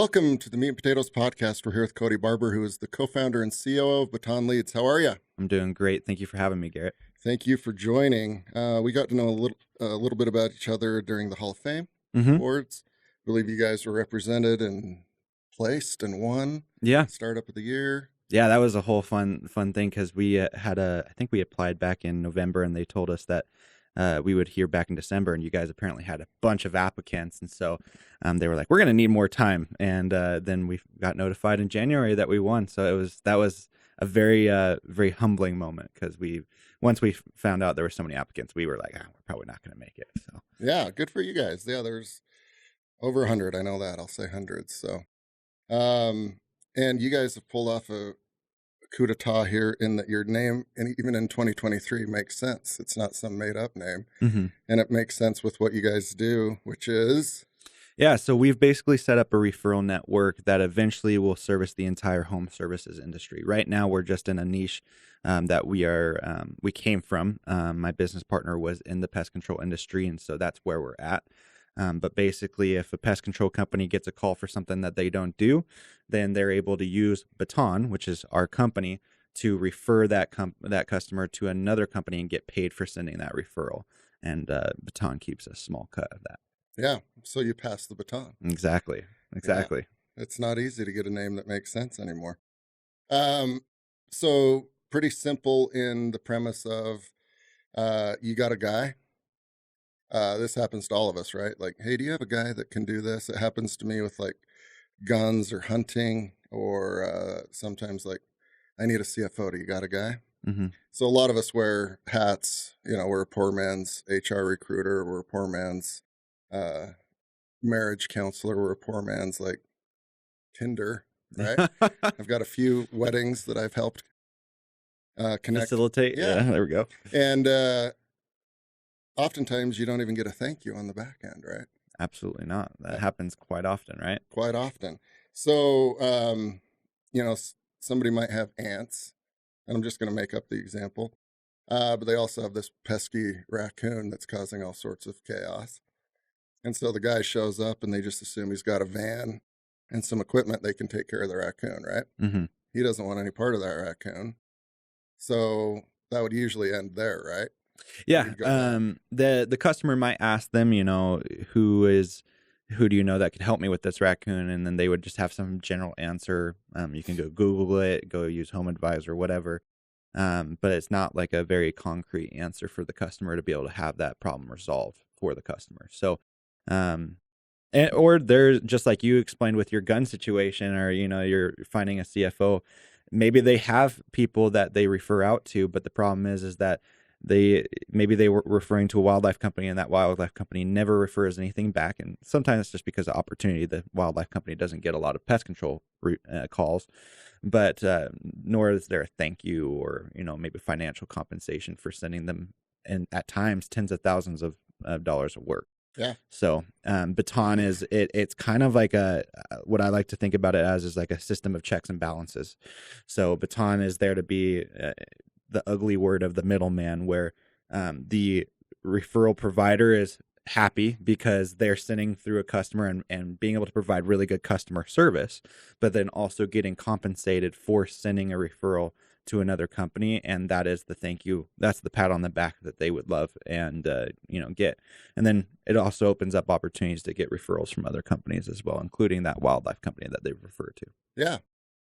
Welcome to the Meat and Potatoes podcast. We're here with Cody Barbour, who is the co-founder and COO of Baton Leads. How are you? I'm doing great. Thank you for having me, Garrett. Thank you for joining. We got to know a little bit about each other during the Hall of Fame Mm-hmm. awards. I believe you guys were represented and placed and won. Yeah. Startup of the year. Yeah, that was a whole fun thing because we I think we applied back in November and they told us that we would hear back in December, and you guys apparently had a bunch of applicants. And so they were like, we're going to need more time. And then we got notified in January that we won. So that was a very, very humbling moment because once we found out there were so many applicants, we were like, we're probably not going to make it. So yeah, good for you guys. Yeah, there's over 100. I know that. I'll say hundreds. So, and you guys have pulled off a coup d'etat here in that your name, and even in 2023, makes sense. It's not some made up name. Mm-hmm. And it makes sense with what you guys do, which is... Yeah, so we've basically set up a referral network that eventually will service the entire home services industry. Right now, we're just in a niche that we came from. My business partner was in the pest control industry, and so that's where we're at. But basically, if a pest control company gets a call for something that they don't do, then they're able to use Baton, which is our company, to refer that customer to another company and get paid for sending that referral. And Baton keeps a small cut of that. Yeah, so you pass the baton. Exactly. Yeah. It's not easy to get a name that makes sense anymore. So pretty simple in the premise of you got a guy. This happens to all of us, right? Like, hey, do you have a guy that can do this? It happens to me with like guns or hunting, or sometimes like, I need a CFO. Do you got a guy? Mm-hmm. So a lot of us wear hats. We're a poor man's HR recruiter. We're a poor man's marriage counselor. We're a poor man's like Tinder, right? I've got a few weddings that I've helped connect. Facilitate. Yeah, there we go. And oftentimes you don't even get a thank you on the back end, right? Absolutely not. That happens quite often, right? Quite often. So, somebody might have ants, and I'm just going to make up the example, but they also have this pesky raccoon that's causing all sorts of chaos. And so the guy shows up and they just assume he's got a van and some equipment they can take care of the raccoon, right? Mm-hmm. He doesn't want any part of that raccoon. So that would usually end there, right? Yeah. The customer might ask them, who do you know that could help me with this raccoon? And then they would just have some general answer. You can go Google it, go use Home Advisor, whatever. But it's not like a very concrete answer for the customer to be able to have that problem resolved for the customer. So, or there's just like you explained with your gun situation, or, you're finding a CFO, maybe they have people that they refer out to, but the problem is that they were referring to a wildlife company and that wildlife company never refers anything back. And sometimes it's just because of opportunity. The wildlife company doesn't get a lot of pest control calls, but nor is there a thank you or, maybe financial compensation for sending them, and at times tens of thousands of dollars of work. Yeah. So Baton it's kind of like what I like to think about it as is like a system of checks and balances. So Baton is there to be the ugly word of the middleman, where the referral provider is happy because they're sending through a customer and being able to provide really good customer service, but then also getting compensated for sending a referral to another company. And that is the thank you. That's the pat on the back that they would love and, get. And then it also opens up opportunities to get referrals from other companies as well, including that wildlife company that they refer to. Yeah.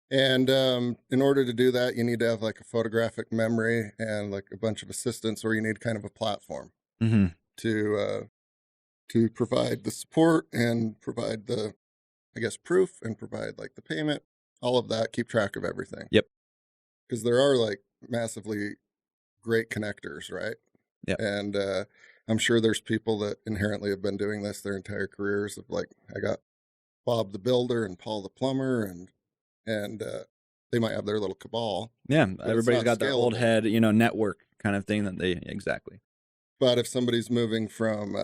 And in order to do that, you need to have like a photographic memory and like a bunch of assistants, or you need kind of a platform Mm-hmm. to provide the support and provide the, proof, and provide like the payment, all of that, keep track of everything. Yep. Because there are like massively great connectors, right? Yep. And I'm sure there's people that inherently have been doing this their entire careers, of like, I got Bob the builder and Paul the plumber, and they might have their little cabal. Yeah, everybody's got that old head, network kind of thing that exactly. But if somebody's moving from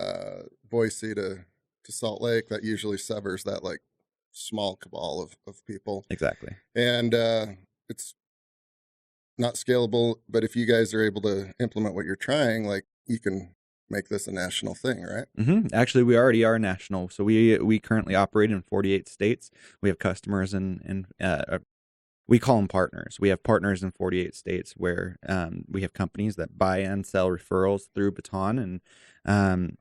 Boise to Salt Lake, that usually severs that like small cabal of people. Exactly. And it's not scalable, but if you guys are able to implement what you're trying, like you can make this a national thing, right? Actually, we already are national. So we currently operate in 48 states. We have customers in we call them partners. We have partners in 48 states where we have companies that buy and sell referrals through Baton, and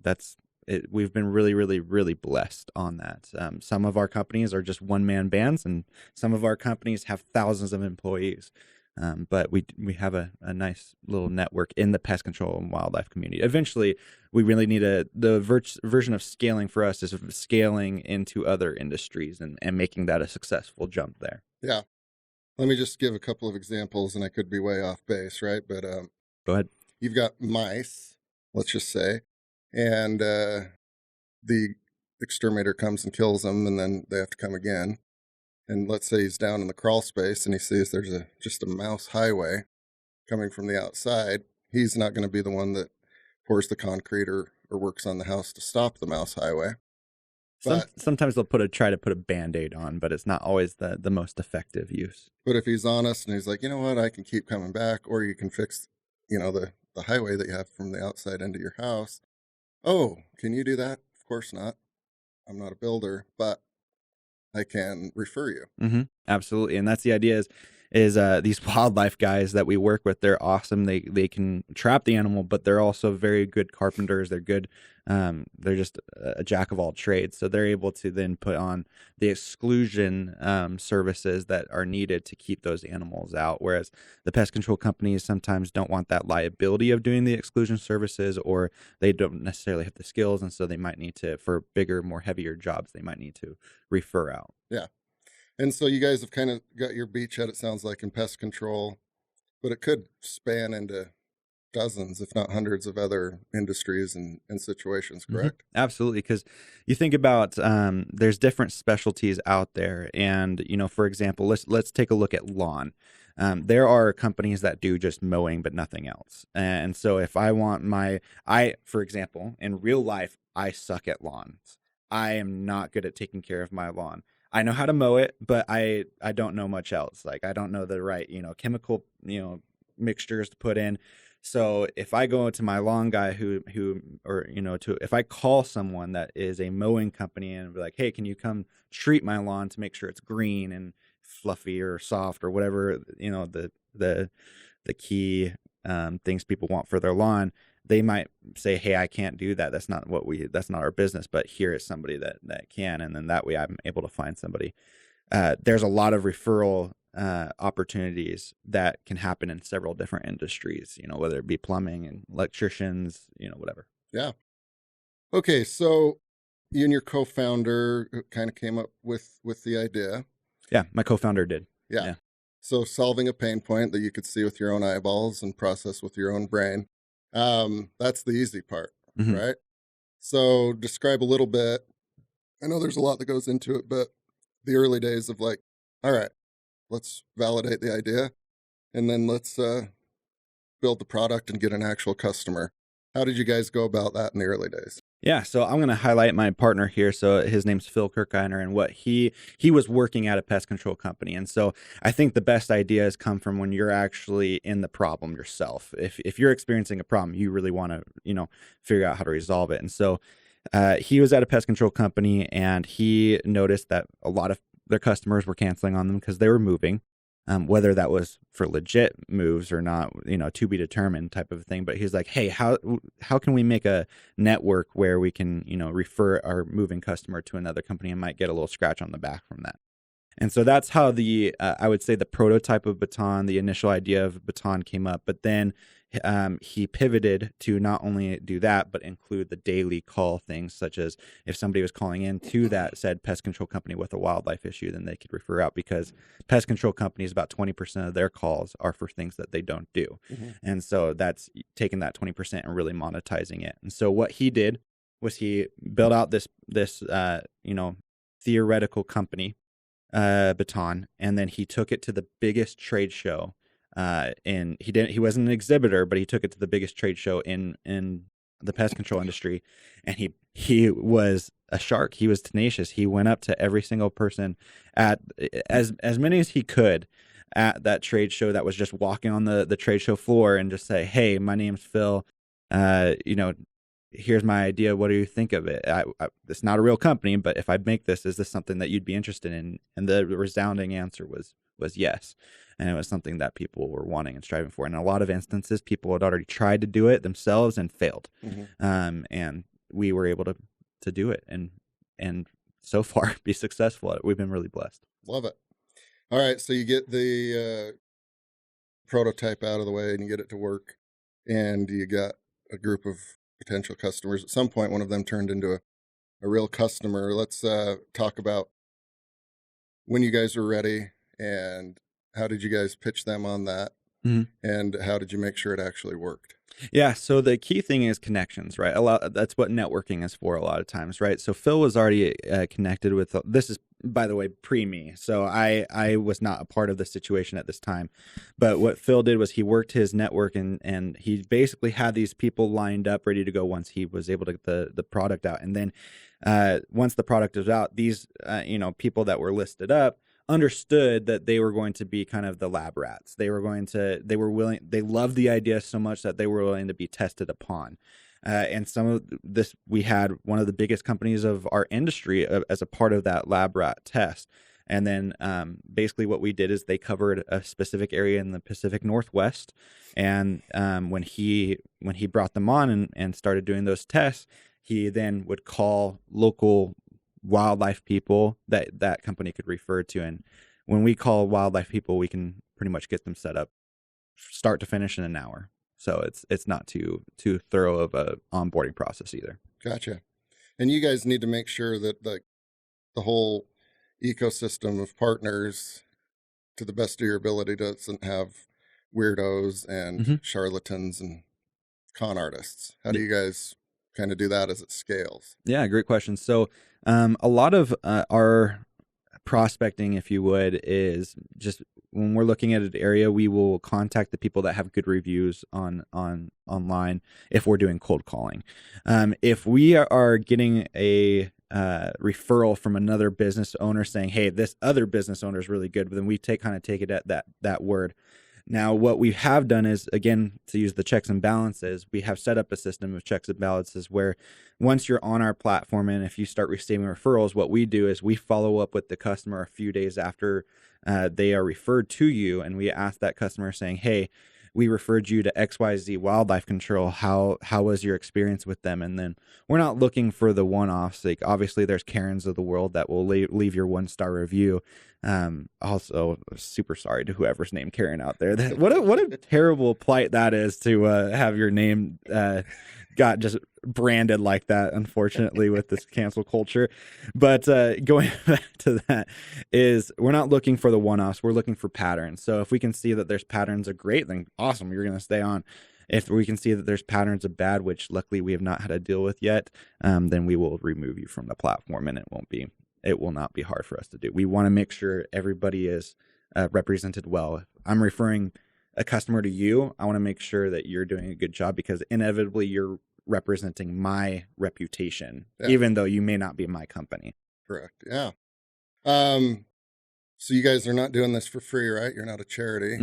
that's it. We've been really, really, really blessed on that. Some of our companies are just one-man bands, and some of our companies have thousands of employees. But we have a nice little network in the pest control and wildlife community. Eventually, we really need the version of scaling for us is scaling into other industries and making that a successful jump there. Yeah. Let me just give a couple of examples, and I could be way off base, right? But Go ahead. you've got mice, let's just say, and the exterminator comes and kills them, and then they have to come again. And let's say he's down in the crawl space and he sees there's just a mouse highway coming from the outside. He's not going to be the one that pours the concrete or works on the house to stop the mouse highway. Sometimes they'll try to put a Band-Aid on, but it's not always the most effective use. But if he's honest and he's like, you know what, I can keep coming back, or you can fix, the highway that you have from the outside into your house. Oh, can you do that? Of course not. I'm not a builder, but I can refer you. Absolutely. And that's the idea is these wildlife guys that we work with, they're awesome. They can trap the animal, but they're also very good carpenters. They're good. They're just a jack of all trades. So they're able to then put on the exclusion services that are needed to keep those animals out. Whereas the pest control companies sometimes don't want that liability of doing the exclusion services, or they don't necessarily have the skills. And so they might need to, for bigger, more heavier jobs, they might need to refer out. Yeah. And so you guys have kind of got your beachhead, it sounds like, in pest control, but it could span into dozens, if not hundreds, of other industries and situations, correct? Absolutely, because you think about there's different specialties out there, and for example, let's take a look at lawn. There are companies that do just mowing but nothing else, and so if I want for example, in real life, I suck at lawns. I am not good at taking care of my lawn. I know how to mow it, but I don't know much else. Like, I don't know the right, chemical, mixtures to put in. So if I go to my lawn guy if I call someone that is a mowing company and be like, hey, can you come treat my lawn to make sure it's green and fluffy or soft or whatever, the key things people want for their lawn, they might say, hey, I can't do that. That's not our business, but here is somebody that can. And then that way I'm able to find somebody. There's a lot of referral opportunities that can happen in several different industries, whether it be plumbing and electricians, whatever. Yeah. Okay. So you and your co-founder kind of came up with the idea. Yeah. My co-founder did. Yeah. So solving a pain point that you could see with your own eyeballs and process with your own brain. That's the easy part, right? So describe a little bit. I know there's a lot that goes into it, but the early days of like, all right, let's validate the idea, and then let's build the product and get an actual customer. How did you guys go about that in the early days? Yeah, so I'm going to highlight my partner here. So his name's Phil Kirkiner, and what he was working at a pest control company. And so I think the best ideas come from when you're actually in the problem yourself. If you're experiencing a problem, you really want to, figure out how to resolve it. And so he was at a pest control company, and he noticed that a lot of their customers were canceling on them because they were moving. Whether that was for legit moves or not, to be determined type of thing. But he's like, hey, how can we make a network where we can, refer our moving customer to another company and might get a little scratch on the back from that. And so that's how I would say the prototype of Baton, the initial idea of Baton came up. But then he pivoted to not only do that, but include the daily call things, such as if somebody was calling in to that said pest control company with a wildlife issue, then they could refer out, because pest control companies, about 20% of their calls are for things that they don't do. And so that's taking that 20% and really monetizing it. And so what he did was he built out this theoretical company, Baton, and then he took it to the biggest trade show. And he wasn't an exhibitor, but he took it to the biggest trade show in the pest control industry. And he was a shark. He was tenacious. He went up to every single person at as many as he could at that trade show that was just walking on the trade show floor, and just say, hey, my name's Phil. you know, here's my idea. What do you think of it? It's not a real company, but if I make this, is this something that you'd be interested in? And the resounding answer was yes. And it was something that people were wanting and striving for. In a lot of instances, people had already tried to do it themselves and failed. And we were able to do it and so far be successful at it. We've been really blessed. Love it. All right. So you get the prototype out of the way and you get it to work, and you got a group of potential customers. At some point, one of them turned into a real customer. Let's talk about when you guys were ready and how did you guys pitch them on that, and how did you make sure it actually worked? Yeah, so the key thing is connections, right? That's what networking is for a lot of times, right? So Phil was already connected with this is, by the way, pre me. So I was not a part of the situation at this time. But what Phil did was he worked his network and he basically had these people lined up ready to go once he was able to get the product out. And then once the product was out, these people that were listed up understood that they were going to be kind of the lab rats. They were willing, they loved the idea so much that they were willing to be tested upon. And some of this, we had one of the biggest companies of our industry as a part of that lab rat test. And then basically what we did is they covered a specific area in the Pacific Northwest. And when he brought them on and started doing those tests, he then would call local wildlife people that company could refer to. And when we call wildlife people, we can pretty much get them set up start to finish in an hour. So it's not too thorough of a onboarding process either. Gotcha. And you guys need to make sure that the whole ecosystem of partners, to the best of your ability, doesn't have weirdos and charlatans and con artists. How do you guys kind of do that as it scales? Yeah, great question. So a lot of our prospecting, if you would, is just when we're looking at an area, we will contact the people that have good reviews on online if we're doing cold calling. If we are getting a referral from another business owner saying, hey, this other business owner is really good, but then we take it at that word. Now, what we have done is, again, to use the checks and balances, we have set up a system of checks and balances where once you're on our platform and if you start receiving referrals, what we do is we follow up with the customer a few days after they are referred to you. And we ask that customer saying, hey, we referred you to XYZ Wildlife Control. How was your experience with them? And then we're not looking for the one-offs. Like, obviously, there's Karens of the world that will leave your 1-star review. Also, super sorry to whoever's named Karen out there. What a terrible plight that is to have your name got just branded like that, unfortunately, with this cancel culture. But going back to that, is we're not looking for the one-offs. We're looking for patterns. So if we can see that there's patterns of great, then awesome, you're going to stay on. If we can see that there's patterns of bad, which luckily we have not had to deal with yet, then we will remove you from the platform, and it will not be hard for us to do. We want to make sure everybody is represented well. If I'm referring a customer to you, I want to make sure that you're doing a good job, because inevitably you're representing my reputation, even though you may not be my company. Correct. Yeah. So you guys are not doing this for free, right? You're not a charity.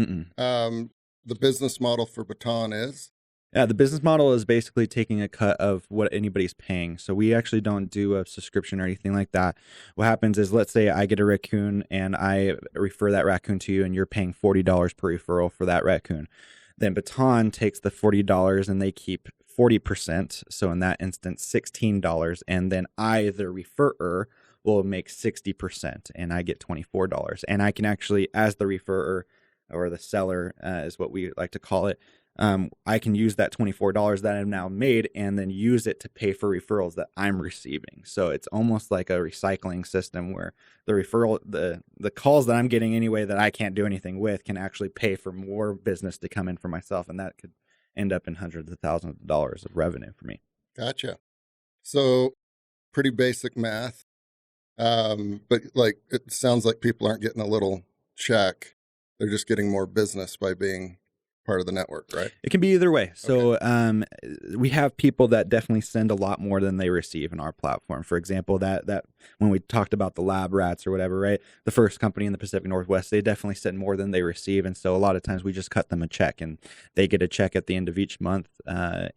The business model for Baton is? Yeah, the business model is basically taking a cut of what anybody's paying. So we actually don't do a subscription or anything like that. What happens is, let's say I get a raccoon and I refer that raccoon to you, and you're paying $40 per referral for that raccoon. Then Baton takes the $40 and they keep 40%. So in that instance, $16. And then I, the referrer, will make 60% and I get $24. And I can actually, as the referrer or the seller is what we like to call it, I can use that $24 that I've now made and then use it to pay for referrals that I'm receiving. So it's almost like a recycling system where the referral, the calls that I'm getting anyway that I can't do anything with, can actually pay for more business to come in for myself. And that could end up in hundreds of thousands of dollars of revenue for me. Gotcha. So pretty basic math. But like, it sounds like people aren't getting a little check. They're just getting more business by being part of the network, right? It can be either way. So we have people that definitely send a lot more than they receive in our platform. For example, that when we talked about the lab rats or whatever, right? The first company in the Pacific Northwest, they definitely send more than they receive. And so a lot of times we just cut them a check and they get a check at the end of each month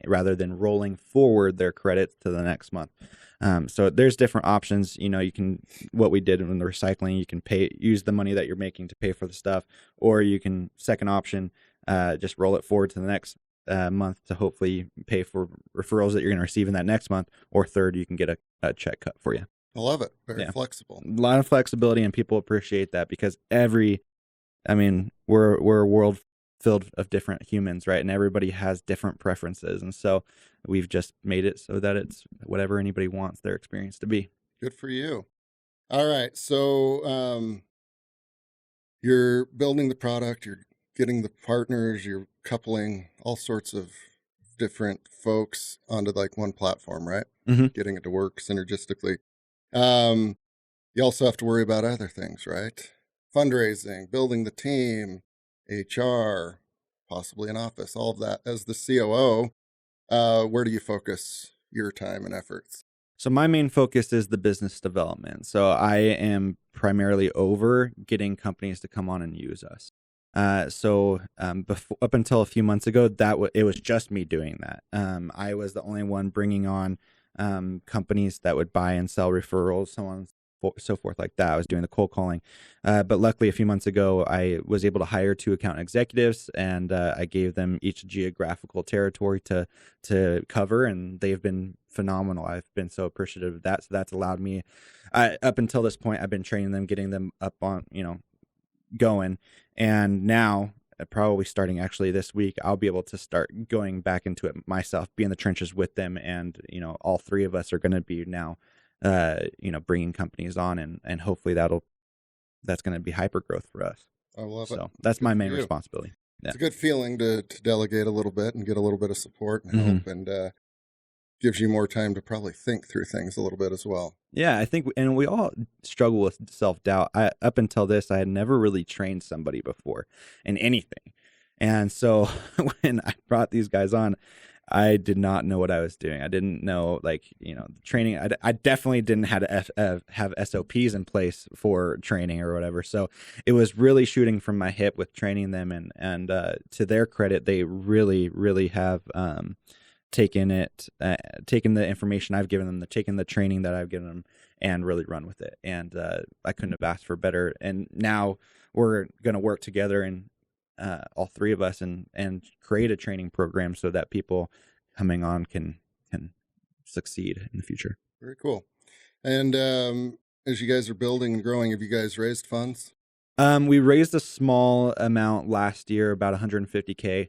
rather than rolling forward their credits to the next month. So there's different options. You can, what we did in the recycling, you can use the money that you're making to pay for the stuff, or you can, second option, just roll it forward to the next month to hopefully pay for referrals that you're going to receive in that next month. Or third, you can get a check cut for you. I love it. Very flexible. A lot of flexibility, and people appreciate that because we're a world filled of different humans, right? And everybody has different preferences. And so we've just made it so that it's whatever anybody wants their experience to be. Good for you. All right. So you're building the product, you're getting the partners, you're coupling all sorts of different folks onto like one platform, right? Mm-hmm. Getting it to work synergistically. You also have to worry about other things, right? Fundraising, building the team, HR, possibly an office, all of that. As the COO, where do you focus your time and efforts? So my main focus is the business development. So I am primarily over getting companies to come on and use us. Up until a few months ago, it was just me doing that. I was the only one bringing on companies that would buy and sell referrals, so on and so forth like that. I was doing the cold calling. But luckily, a few months ago, I was able to hire 2 account executives, and I gave them each geographical territory to cover, and they've been phenomenal. I've been so appreciative of that. So that's allowed me, up until this point, I've been training them, getting them up on, going. And now, probably starting actually this week, I'll be able to start going back into it myself, be in the trenches with them. And, all 3 of us are going to be now, bringing companies on, and hopefully that's going to be hyper growth for us. I love it. So that's my main responsibility. Yeah. It's a good feeling to delegate a little bit and get a little bit of support and help, and gives you more time to probably think through things a little bit as well. Yeah, I think, and we all struggle with self-doubt. Up until this, I had never really trained somebody before in anything. And so when I brought these guys on, I did not know what I was doing. I didn't know, training. I definitely didn't have SOPs in place for training or whatever. So it was really shooting from my hip with training them. And to their credit, they really, really have taken the information I've given them, taken the training that I've given them, and really run with it. And I couldn't have asked for better. And now we're going to work together, and all 3 of us, and create a training program so that people coming on can succeed in the future. Very cool. And as you guys are building and growing, have you guys raised funds? We raised a small amount last year, about $150K.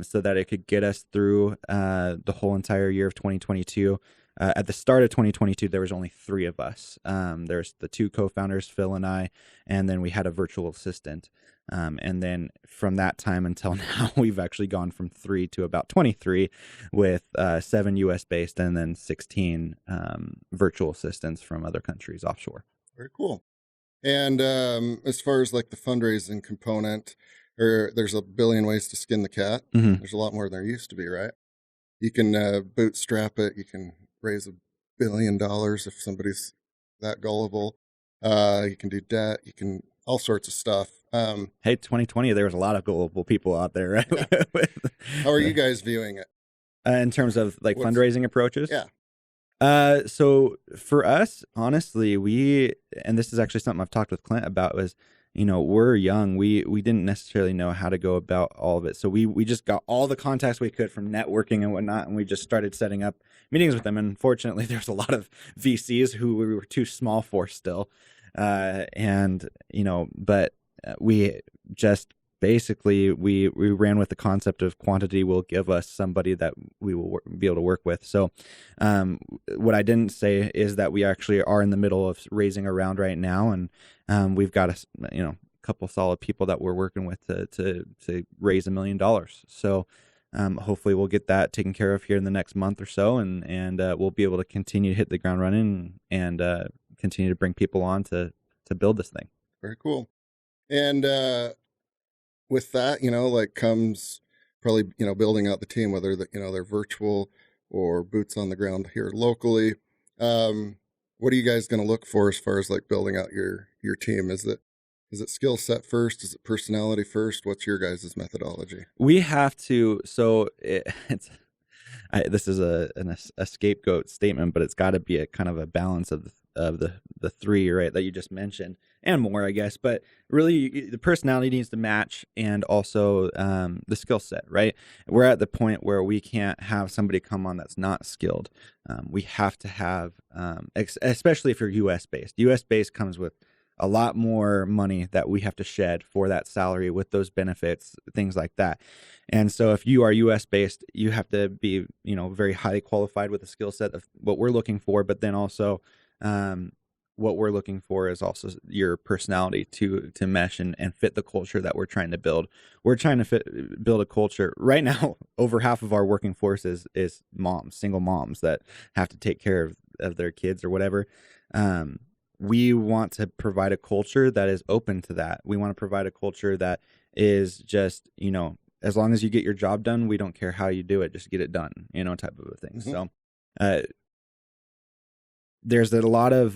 So that it could get us through the whole entire year of 2022. At the start of 2022, there was only 3 of us. There's the 2 co-founders, Phil and I, and then we had a virtual assistant. And then from that time until now, we've actually gone from 3 to about 23, with 7 US based and then 16 virtual assistants from other countries offshore. Very cool. And as far as like the fundraising component, there's a billion ways to skin the cat. Mm-hmm. There's a lot more than there used to be, right? You can bootstrap it. You can raise $1 billion if somebody's that gullible. You can do debt. You can all sorts of stuff. Hey, 2020, there was a lot of gullible people out there, right? Yeah. How are you guys viewing it? In terms of fundraising approaches? Yeah. So for us, honestly, and this is actually something I've talked with Clint about, was, we're young. We didn't necessarily know how to go about all of it. So we just got all the contacts we could from networking and whatnot, and we just started setting up meetings with them. And unfortunately, there's a lot of VCs who we were too small for still. But we just basically we ran with the concept of quantity will give us somebody that we will be able to work with. So what I didn't say is that we actually are in the middle of raising a round right now, and we've got a couple solid people that we're working with to raise $1 million. So hopefully we'll get that taken care of here in the next month or so, and we'll be able to continue to hit the ground running and continue to bring people on to build this thing. Very cool. And with that, like comes probably, building out the team, whether that, they're virtual or boots on the ground here locally. What are you guys going to look for as far as like building out your team? Is it skill set first? Is it personality first? What's your guys' methodology? We have to, so this is a scapegoat statement, but it's got to be a kind of a balance of the three, right, that you just mentioned, and more, I guess. But really, the personality needs to match, and also the skill set, right? We're at the point where we can't have somebody come on that's not skilled. We have to have, especially if you're U.S. based. U.S. based comes with a lot more money that we have to shed for that salary with those benefits, things like that. And so if you are US based, you have to be, very highly qualified with the skill set of what we're looking for. But then also what we're looking for is also your personality to mesh and fit the culture that we're trying to build. We're trying to build a culture right now. Over half of our working force is moms, single moms that have to take care of their kids or whatever. We want to provide a culture that is open to that. We want to provide a culture that is just, as long as you get your job done, we don't care how you do it, just get it done, type of a thing. Mm-hmm. So there's a lot of,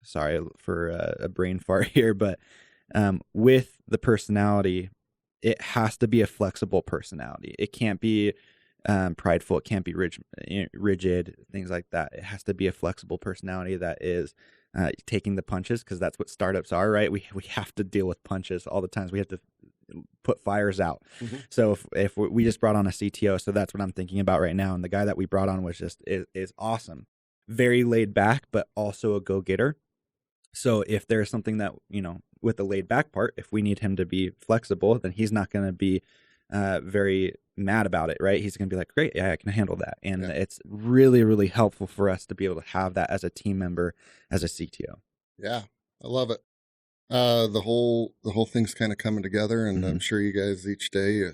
sorry for a brain fart here, but with the personality, it has to be a flexible personality. It can't be prideful. It can't be rigid, things like that. It has to be a flexible personality that is taking the punches, because that's what startups are, right? We have to deal with punches all the times. We have to put fires out. Mm-hmm. So if we just brought on a CTO, so that's what I'm thinking about right now. And the guy that we brought on was just is awesome, very laid back, but also a go-getter. So if there's something that, with the laid back part, if we need him to be flexible, then he's not going to be very mad about it, right? He's going to be like, great, yeah, I can handle that. And it's really, really helpful for us to be able to have that as a team member, as a CTO. Yeah, I love it. The whole thing's kind of coming together, and mm-hmm. I'm sure you guys each day,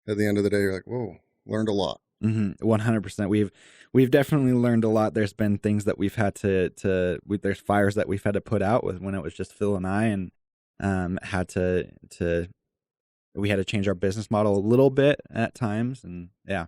at the end of the day, you're like, whoa, learned a lot. Mm-hmm. 100%. We've definitely learned a lot. There's been things that we've had there's fires that we've had to put out with when it was just Phil and I, and we had to change our business model a little bit at times, and yeah.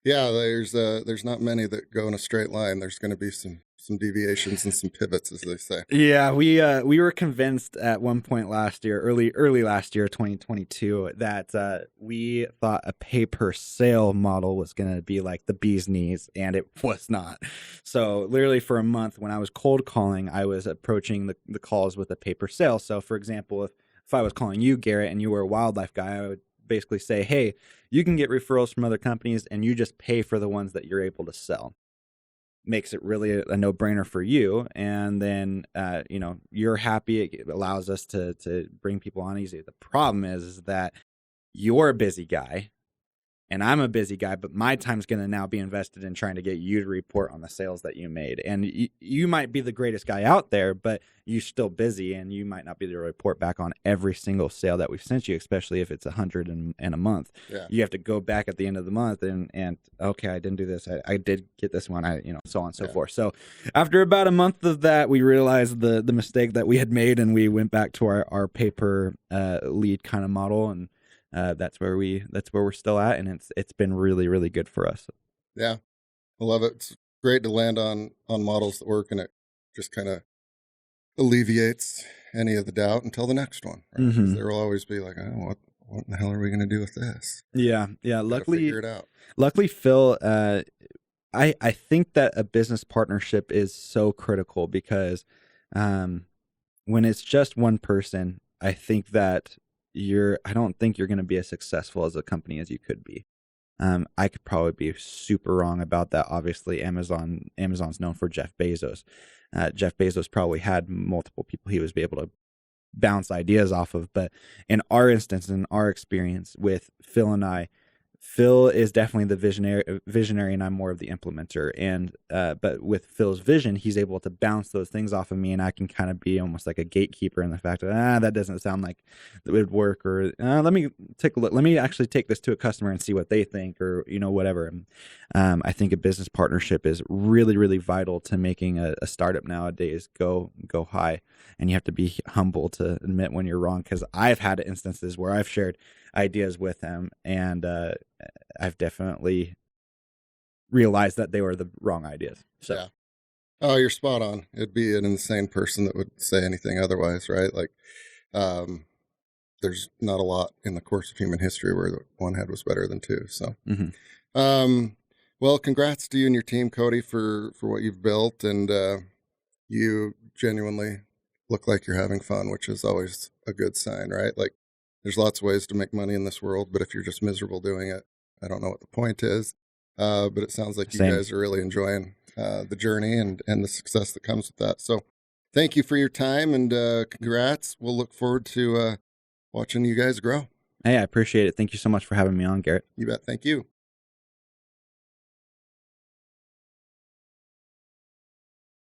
There's not many that go in a straight line. There's going to be some deviations and some pivots, as they say. Yeah, we were convinced at one point last year, early last year, 2022, that we thought a pay per sale model was going to be like the bee's knees, and it was not. So literally for a month, when I was cold calling, I was approaching the calls with a pay per sale. So for example, if I was calling you, Garrett, and you were a wildlife guy, I would basically say, hey, you can get referrals from other companies and you just pay for the ones that you're able to sell. Makes it really a no-brainer for you. And then, you're happy. It allows us to bring people on easy. The problem is that you're a busy guy and I'm a busy guy, but my time's going to now be invested in trying to get you to report on the sales that you made. And you might be the greatest guy out there, but you're still busy, and you might not be able to report back on every single sale that we've sent you, especially if it's 100 in a month. Yeah. You have to go back at the end of the month and okay, I didn't do this. I did get this one. So on and so forth. So after about a month of that, we realized the mistake that we had made, and we went back to our pay-per lead kind of model, and that's where we're still at, and it's been really, really good for us. Yeah, I love it. It's great to land on models that work, and it just kind of alleviates any of the doubt until the next one. Right? Mm-hmm. There will always be like, oh, what in the hell are we going to do with this? Yeah. Luckily, figure it out. Luckily, Phil, I think that a business partnership is so critical, because when it's just one person, I think that I don't think you're going to be as successful as a company as you could be. I could probably be super wrong about that. Obviously, Amazon's known for Jeff Bezos. Jeff Bezos probably had multiple people he was able to bounce ideas off of. But in our instance, in our experience with Phil and I, Phil is definitely the visionary, and I'm more of the implementer. And but with Phil's vision, he's able to bounce those things off of me, and I can kind of be almost like a gatekeeper in the fact of that doesn't sound like it would work, or let me take a look. Let me actually take this to a customer and see what they think, or whatever. And, I think a business partnership is really, really vital to making a startup nowadays go high, and you have to be humble to admit when you're wrong. Because I've had instances where I've shared ideas with him, and I've definitely realized that they were the wrong ideas. So, Yeah. Oh, you're spot on. It'd be an insane person that would say anything otherwise, right? Like, there's not a lot in the course of human history where one head was better than two. So, well, congrats to you and your team, Cody, for what you've built, and you genuinely look like you're having fun, which is always a good sign, right? Like, there's lots of ways to make money in this world, but if you're just miserable doing it, I don't know what the point is. But it sounds like you guys are really enjoying the journey and the success that comes with that. So thank you for your time, and congrats. We'll look forward to watching you guys grow. Hey, I appreciate it. Thank you so much for having me on, Garrett. You bet. Thank you.